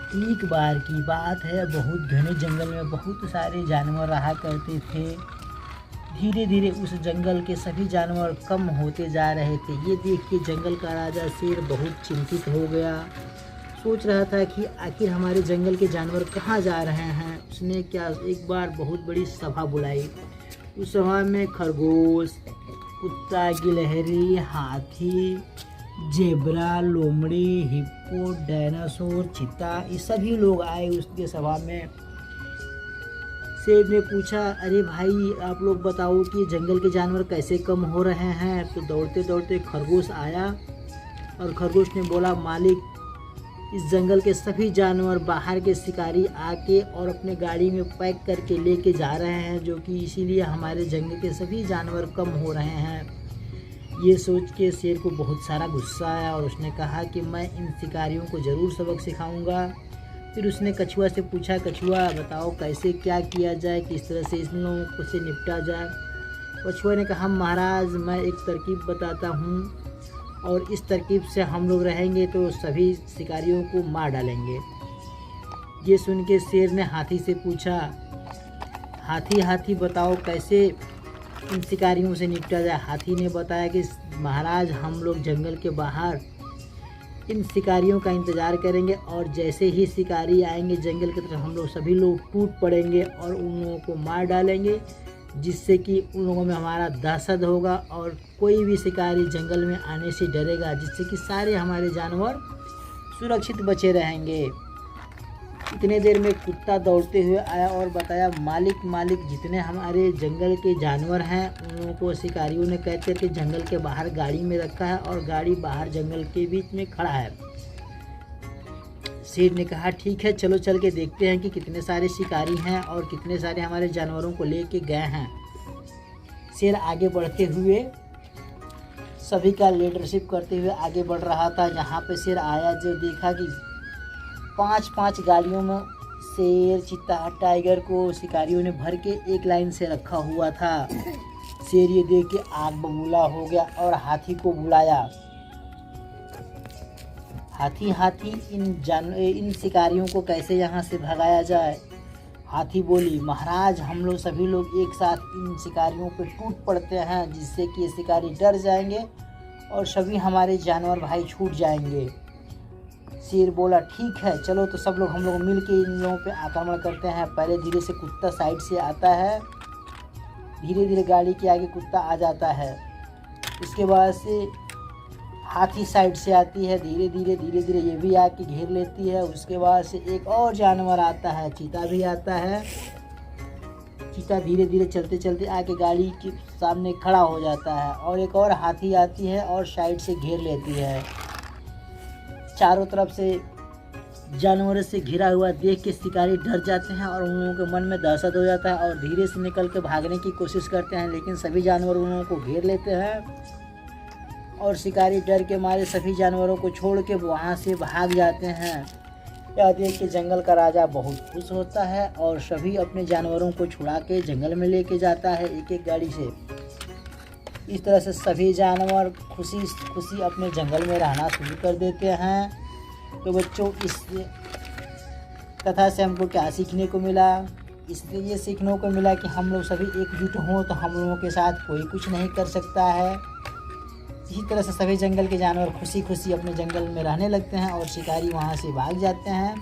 एक बार की बात है, बहुत घने जंगल में बहुत सारे जानवर रहा करते थे। धीरे धीरे उस जंगल के सभी जानवर कम होते जा रहे थे। ये देख के जंगल का राजा शेर बहुत चिंतित हो गया। सोच रहा था कि आखिर हमारे जंगल के जानवर कहाँ जा रहे हैं। उसने एक बार बहुत बड़ी सभा बुलाई। उस सभा में खरगोश, कुत्ता, गिलहरी, हाथी, जेब्रा, लोमड़ी, हिप्पो, डायनासोर, चीता, ये सभी लोग आए उसके सभा में। शेर ने पूछा, अरे भाई आप लोग बताओ कि जंगल के जानवर कैसे कम हो रहे हैं। तो दौड़ते दौड़ते खरगोश आया और खरगोश ने बोला, मालिक, इस जंगल के सभी जानवर बाहर के शिकारी आके और अपने गाड़ी में पैक करके लेके जा रहे हैं, जो कि इसीलिए हमारे जंगल के सभी जानवर कम हो रहे हैं। ये सोच के शेर को बहुत सारा गुस्सा आया और उसने कहा कि मैं इन शिकारियों को ज़रूर सबक सिखाऊंगा। फिर उसने कछुआ से पूछा, कछुआ बताओ कैसे क्या किया जाए, किस तरह से इन लोगों से निपटा जाए। कछुआ ने कहा, महाराज मैं एक तरकीब बताता हूँ और इस तरकीब से हम लोग रहेंगे तो सभी शिकारियों को मार डालेंगे। ये सुन के शेर ने हाथी से पूछा, हाथी हाथी बताओ कैसे इन शिकारियों से निपटा जाए। हाथी ने बताया कि महाराज हम लोग जंगल के बाहर इन शिकारियों का इंतज़ार करेंगे और जैसे ही शिकारी आएंगे जंगल की तरफ हम लोग सभी लोग टूट पड़ेंगे और उन लोगों को मार डालेंगे, जिससे कि उन लोगों में हमारा दहशत होगा और कोई भी शिकारी जंगल में आने से डरेगा, जिससे कि सारे हमारे जानवर सुरक्षित बचे रहेंगे। इतने देर में कुत्ता दौड़ते हुए आया और बताया, मालिक मालिक जितने हमारे जंगल के जानवर हैं उन लोगों को शिकारियों ने कहते थे जंगल के बाहर गाड़ी में रखा है और गाड़ी बाहर जंगल के बीच में खड़ा है। शेर ने कहा, ठीक है चलो चल के देखते हैं कि कितने सारे शिकारी हैं और कितने सारे हमारे जानवरों को लेके गए हैं। शेर आगे बढ़ते हुए सभी का लीडरशिप करते हुए आगे बढ़ रहा था। जहाँ पे शेर आया जो देखा कि 5-5 गाड़ियों में शेर, चीता, टाइगर को शिकारियों ने भर के एक लाइन से रखा हुआ था। शेर ये देख के आग बबूला हो गया और हाथी को बुलाया। हाथी हाथी इन शिकारियों को कैसे यहाँ से भगाया जाए। हाथी बोली, महाराज हम लोग सभी लोग एक साथ इन शिकारियों पे टूट पड़ते हैं, जिससे कि ये शिकारी डर जाएंगे और सभी हमारे जानवर भाई छूट जाएंगे। शेर बोला, ठीक है चलो तो सब लोग हम लोग मिल के इन लोगों पे आक्रमण करते हैं। पहले धीरे से कुत्ता साइड से आता है, धीरे धीरे गाड़ी के आगे कुत्ता आ जाता है। उसके बाद से हाथी साइड से आती है, धीरे धीरे ये भी आके घेर लेती है। उसके बाद से एक और जानवर आता है, चीता भी आता है। चीता धीरे धीरे चलते चलते आके गाड़ी के सामने खड़ा हो जाता है और एक और हाथी आती है और साइड से घेर लेती है। चारों तरफ से जानवरों से घिरा हुआ देख के शिकारी डर जाते हैं और उन लोगों के मन में दहशत हो जाता है और धीरे से निकल के भागने की कोशिश करते हैं, लेकिन सभी जानवर उन लोगों को घेर लेते हैं और शिकारी डर के मारे सभी जानवरों को छोड़ के वहाँ से भाग जाते हैं। यह देख के जंगल का राजा बहुत खुश होता है और सभी अपने जानवरों को छुड़ा के जंगल में लेके जाता है एक एक गाड़ी से। इस तरह से सभी जानवर खुशी खुशी अपने जंगल में रहना शुरू कर देते हैं। तो बच्चों इस कथा से हमको क्या सीखने को मिला? इससे ये सीखने को मिला कि हम लोग सभी एकजुट हों तो हम लोगों के साथ कोई कुछ नहीं कर सकता है। इसी तरह से सभी जंगल के जानवर खुशी खुशी अपने जंगल में रहने लगते हैं और शिकारी वहाँ से भाग जाते हैं।